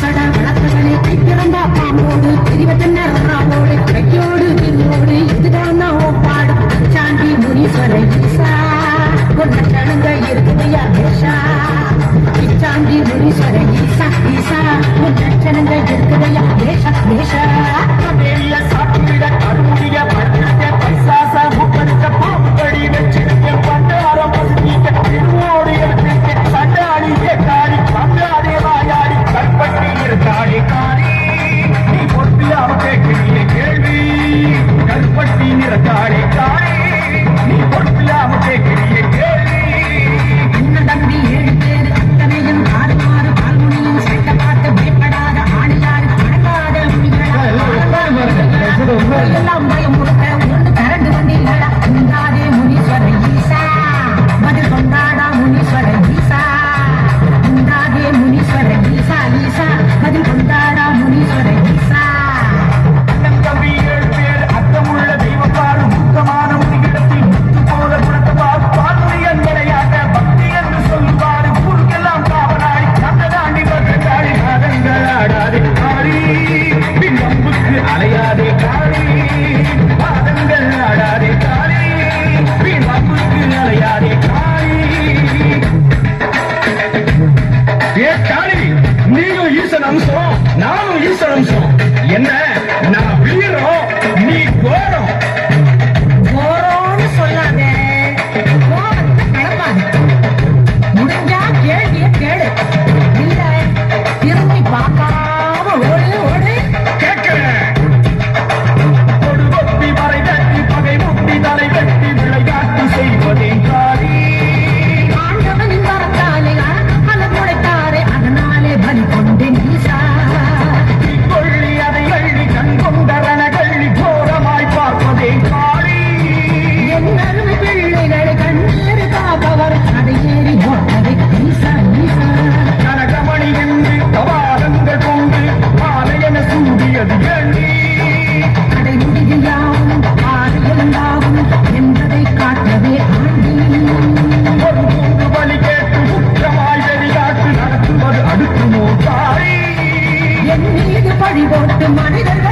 சடா வளர்த்தவனே கைப்பிறந்தா பாம்போடு தெரிவதென்னோடு கையோடு திருவோடு இதுதான் பாடு சாண்டி முனீஸ்வர ஈசா கொண்ட கணங்க இருக்குதையா தேசா சாண்டி முனீஸ்வர ஈசா ஈசா கொண்ட கணங்க இருக்குதையா தேசா தேசா சாப்பிட கருமுடிய படுத்த பைசாச முப்படுத்த பாம்படி வச்சிருக்க பண்டாரம் திருவோடு எடுத்து சண்டாடிய காடி பண்டாடே வாயாடி கற்பட்டி இருக்காடி காடி நீ பொறுப்பில்லாம கேட்கிறிய கேள்வி கற்பட்டி நிறக்காடி காடி நீ பொறுப்பில்லாம கேட்கிறிய கேள்வி இன்னும் தம்பி 7 பேர் அத்தனையும் ஆறு மாறு பால்முனியும் சட்ட பார்த்து பயப்படாத ஆணியாறு அடங்காத எல்லாம் பயம் முழுக்க ஒன்று கரண்டு வந்தீங்களா உண்டாதே முனீஸ்வர ஈசா பதில் கொண்டாடா முனீஸ்வர ஈசா உண்டாதே முனீஸ்வர ஈசா ஈசா பதில் கொண்டாடா முனீஸ்வர ஈசா தம்பி 7 பேர் அர்த்தமுள்ள தெய்வப்பாடு முத்தமான முனிகிடத்தில் முத்து போல குணத்தவாறு பால்முனி என்பதையாக பக்தி என்று சொல்லுவாரு ஊருக்கெல்லாம் காவலாடி கண்டதாண்டி வந்தாடி மதங்கள் ஆடாதே காடி பின் நம்புக்கு அலையாதே காடி மதங்கள் ஆடாதே காடி பின் நம்புக்கு அலையாதே காடி ஏ காடி நீயும் ஈசன் அம்சம் நானும் ஈசன் அம்சம் என்ன நான் வீரம் நீ கோரம் போறோம்னு சொல்லாதே கோபத்தை கிளப்பாது முடிஞ்சா கேள்விய கேளு இல்ல திரும்பி பார்க்காம ஓடு ஓடு கேட்கிறேன் கொடு கொத்தி மறை தட்டி பகை முட்டி தலை வெட்டி விளையாட்டு செய்வதே காரி ஆண்டவனின் வரத்தாலே பல முளைத்தாரே அதனாலே பலி கொண்டேன் ஈசா கொள்ளி அதை அள்ளி கண் கொண்ட ரணகள்ளி கோரமாய் பார்ப்பதே காரி என் அருமை பிள்ளைகளை கண்ணீர் காப்பவர் அதை ஏறி ஓட்டதை ஈசா ஈசா கனகமணி என்று கவாலங்கள் கொண்டு மாலையென சூடியது எண்ணி அதை முடியாவும் ஆறியலாவும் என்பதை காட்டவே ஆண்டி ஒரு கூண்டு பலி கேட்டு முற்றமாய் வெளியாட்டு நடத்துவது அடுக்குமோ தாய் என் மீது பழி போட்டு மனிதர்கள்